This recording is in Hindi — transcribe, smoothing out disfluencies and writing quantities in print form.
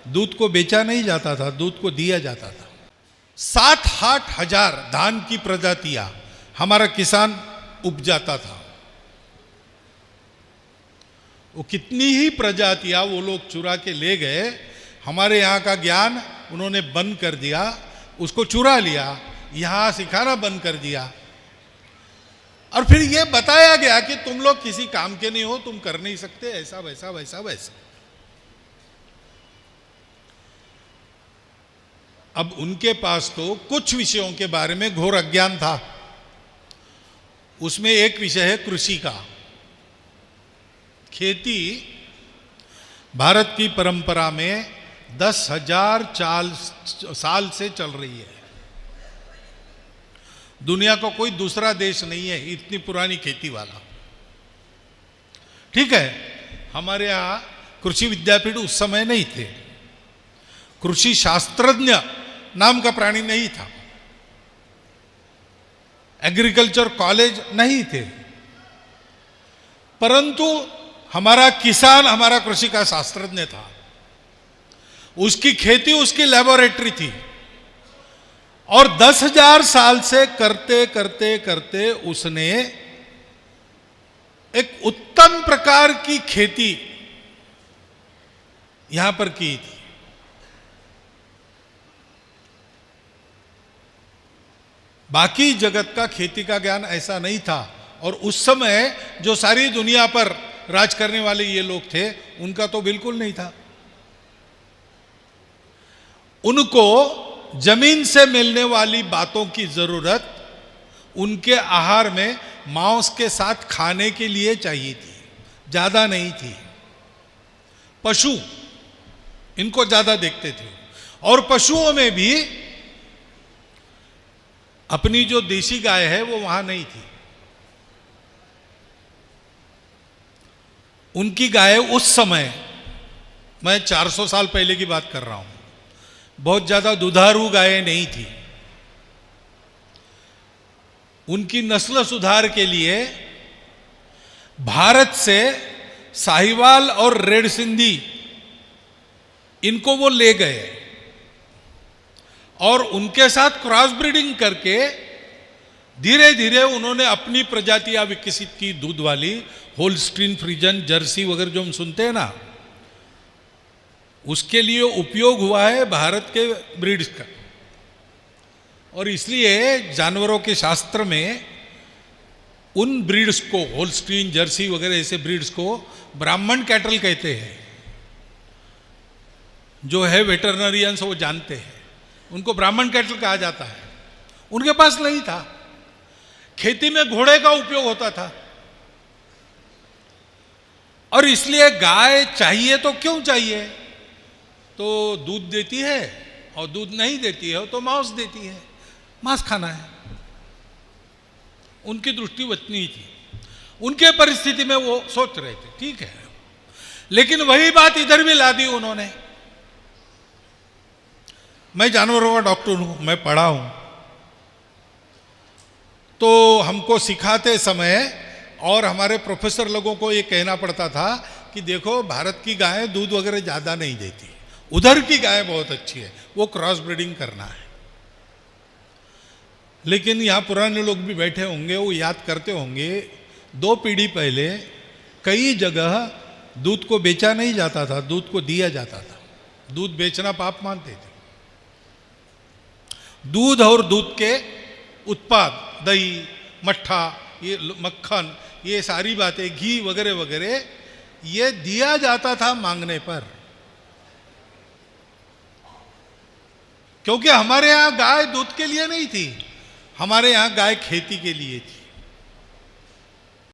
दूध को बेचा नहीं जाता था, दूध को दिया जाता था। 7-8 हजार धान की प्रजातियां हमारा किसान उपजाता था। वो कितनी ही प्रजातियां वो लोग चुरा के ले गए। हमारे यहाँ का ज्ञान उन्होंने बंद कर दिया, उसको चुरा लिया, यहाँ सिखाना बंद कर दिया। और फिर ये बताया गया कि तुम लोग किसी काम के नहीं हो, तुम कर नहीं सकते, ऐसा वैसा वैसा वैसा। अब उनके पास तो कुछ विषयों के बारे में घोर अज्ञान था। उसमें एक विषय है कृषि का। खेती भारत की परंपरा में 10,000 साल से चल रही है। दुनिया का कोई दूसरा देश नहीं है इतनी पुरानी खेती वाला। ठीक है, हमारे यहां कृषि विद्यापीठ उस समय नहीं थे, कृषि शास्त्रज्ञ नाम का प्राणी नहीं था, एग्रीकल्चर कॉलेज नहीं थे, परंतु हमारा किसान हमारा कृषि का शास्त्रज्ञ था। उसकी खेती उसकी लेबोरेटरी थी। और 10,000 साल से करते करते करते उसने एक उत्तम प्रकार की खेती यहां पर की थी। बाकी जगत का खेती का ज्ञान ऐसा नहीं था। और उस समय जो सारी दुनिया पर राज करने वाले ये लोग थे, उनका तो बिल्कुल नहीं था। उनको जमीन से मिलने वाली बातों की जरूरत उनके आहार में मांस के साथ खाने के लिए चाहिए थी, ज्यादा नहीं थी। पशु इनको ज्यादा देखते थे। और पशुओं में भी अपनी जो देसी गाय है वो वहां नहीं थी। उनकी गाय उस समय, मैं 400 साल पहले की बात कर रहा हूं, बहुत ज्यादा दुधारू गायें नहीं थी। उनकी नस्ल सुधार के लिए भारत से साहिवाल और रेड सिंधी इनको वो ले गए और उनके साथ क्रॉस ब्रीडिंग करके धीरे धीरे उन्होंने अपनी प्रजातियां विकसित की, दूध वाली, होल्स्टीन, फ्रीजन, जर्सी वगैरह जो हम सुनते हैं ना, उसके लिए उपयोग हुआ है भारत के ब्रीड्स का। और इसलिए जानवरों के शास्त्र में उन ब्रीड्स को, होल्स्टीन, जर्सी वगैरह ऐसे ब्रीड्स को ब्राह्मण कैटल कहते हैं। जो है वेटरनरियंस वो जानते हैं, उनको ब्राह्मण कैटल कहा जाता है। उनके पास नहीं था। खेती में घोड़े का उपयोग होता था। और इसलिए गाय चाहिए तो क्यों चाहिए? तो दूध देती है, और दूध नहीं देती है तो मांस देती है, मांस खाना है। उनकी दृष्टि वतनी ही थी। उनके परिस्थिति में वो सोच रहे थे, ठीक है। लेकिन वही बात इधर भी ला दी उन्होंने। मैं जानवरों का डॉक्टर हूं, मैं पढ़ा हूं, तो हमको सिखाते समय और हमारे प्रोफेसर लोगों को ये कहना पड़ता था कि देखो, भारत की गाय दूध वगैरह ज्यादा नहीं देती, उधर की गाय बहुत अच्छी है, वो क्रॉस ब्रीडिंग करना है। लेकिन यहां पुराने लोग भी बैठे होंगे, वो याद करते होंगे 2 पीढ़ी पहले कई जगह दूध को बेचा नहीं जाता था, दूध को दिया जाता था। दूध बेचना पाप मानते थे। दूध और दूध के उत्पाद, दही, मट्ठा, ये मक्खन, ये सारी बातें, घी वगैरह वगैरह, ये दिया जाता था मांगने पर। क्योंकि हमारे यहां गाय दूध के लिए नहीं थी, हमारे यहां गाय खेती के लिए थी।